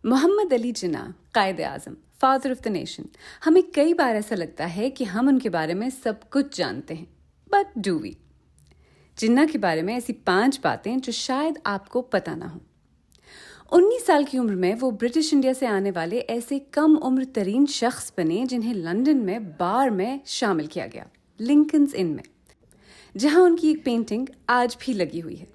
Mohammad Ali Jinnah, Quaid-e-Azam, father of the nation. हमें कई बार ऐसा लगता है कि हम उनके बारे में सब कुछ जानते हैं, बट डू वी? जिन्ना के बारे में ऐसी 5 बातें जो शायद आपको पता ना हो। 19 साल की उम्र में वो ब्रिटिश इंडिया से आने वाले ऐसे कम उम्र तरीन शख्स बने जिन्हें लंदन में बार में शामिल किया गया, लिंकन्स इन में, जहां उनकी एक पेंटिंग आज भी लगी हुई है।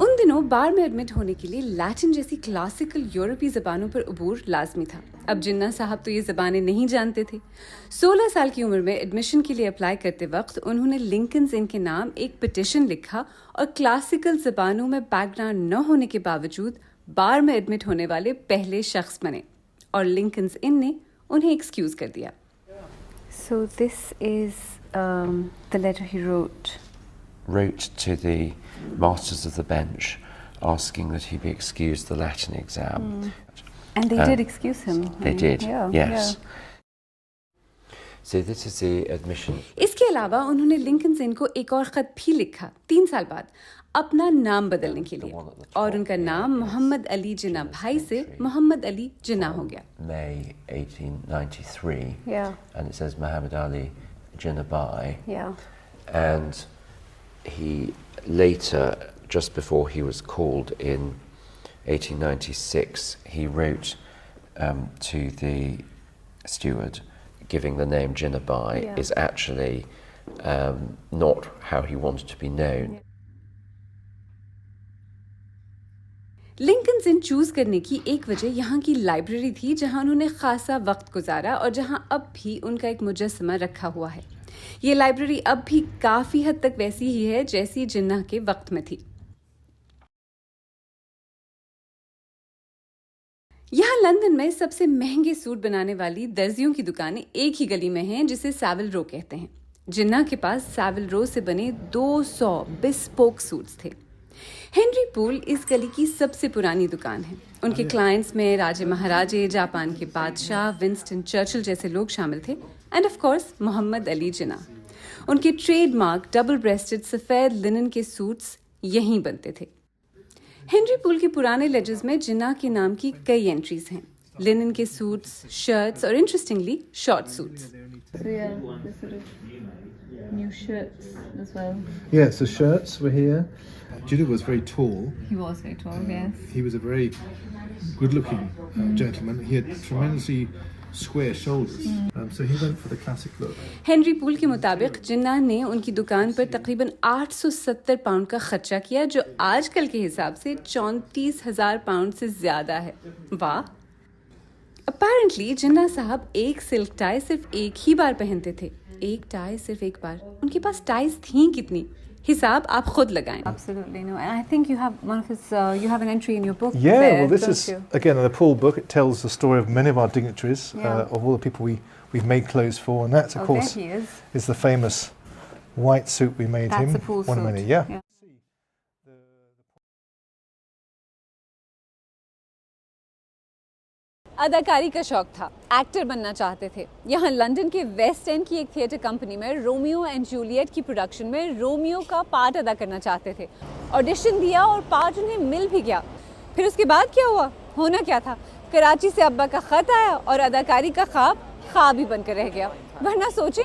उन दिनों बार में एडमिट होने के लिए लैटिन जैसी क्लासिकल यूरोपीय ज़बानों पर उबूर लाजमी था। अब जिन्ना साहब तो ये ज़बानें नहीं जानते थे। 16 साल की उम्र में एडमिशन के लिए अप्लाई करते वक्त उन्होंने लिंकन्स इन के नाम एक पिटिशन लिखा और क्लासिकल ज़बानों में बैकग्राउंड न होने के बावजूद बार में एडमिट होने वाले पहले शख्स बने और लिंकन्स इन ने उन्हें एक्सक्यूज़ कर दिया। So this is the letter he wrote to the Masters of the Bench asking that he be excused the Latin exam. And they did excuse him. They did, yeah, yes. Yeah. So this is the admission. इसके अलावा उन्होंने Lincoln's इन को एक और ख़त भी लिखा 3 साल बाद अपना नाम बदलने के लिए, और उनका नाम मोहम्मद अली जिन्ना भाई से मोहम्मद अली जिन्ना हो गया। May 1893. Yeah. And it says Muhammad Ali Jinnah Bhai. Yeah. And he later, just before he was called in 1896, he wrote to the steward, giving the name Jinnah Bhai is actually not how he wanted to be known. Lincoln's in choose करने की एक वजह यहाँ की library थी, जहाँ उन्होंने खासा वक्त गुजारा और जहाँ अब भी उनका एक मुजस्समा रखा हुआ है। ये लाइब्रेरी अब भी काफी हद तक वैसी ही है जैसी जिन्ना के वक्त में थी। यहाँ लंदन में सबसे महंगे सूट बनाने वाली दर्जियों की दुकानें एक ही गली में हैं, जिसे सैविल रो कहते हैं। जिन्ना के पास सैविल रो से बने 200 बिस्पोक सूट्स थे। हेनरी पूल इस गली की सबसे पुरानी दुकान है। उनके क्लाइंट्स में राजे महाराजे, जापान के बादशाह, विंस्टन चर्चिल जैसे लोग शामिल थे, and of course Mohammed Ali Jinnah. उनके ट्रेडमार्क डबल ब्रेस्टेड सफ़ेद लिनन के सूट्स यहीं बनते थे। हेनरी पूल के पुराने लेजर्स में जिन्ना के नाम की कई एंट्रीज हैं, लिनन के सूट्स, शर्ट्स और interestingly short suits. New shirts as well. Yes, the shirts were here. Jinnah was very tall. He was very tall, yes. He was a very good-looking gentleman. He had tremendously square shoulders, so he went for the classic look. Henry pool के मुताबिक जिन्ना ने उनकी दुकान पर तकरीबन 870 pound का खर्चा किया, जो आजकल के हिसाब से 34,000 पाउंड से ज्यादा है। वाह! अपेरेंटली जिन्ना साहब एक सिल्क टाई सिर्फ एक ही बार पहनते थे। एक टाई सिर्फ एक बार। उनके पास टाइज थी कितनी, हिसाब आप खुद लगाएं। Absolutely no. And I think you have one of his. You have an entry in your book. Yeah, there, well, this don't is you? again in the Poole book. It tells the story of many of our dignitaries, Yeah. of all the people we've made clothes for, and that, of course, there he is the famous white suit we made That's him. a Poole One suit. minute, yeah. अदाकारी का शौक था, actor बनना चाहते थे। यहाँ London के waste and की एक थिएटर कंपनी में रोमियो एंड जूलियट की प्रोडक्शन में रोमियो का पार्ट अदा करना चाहते थे। ऑडिशन दिया और पार्ट उन्हें मिल भी गया। फिर उसके बाद क्या हुआ? होना क्या था, कराची से अब्बा का खत आया और अदाकारी का ख्वाब ही बनकर रह गया। वरना सोचें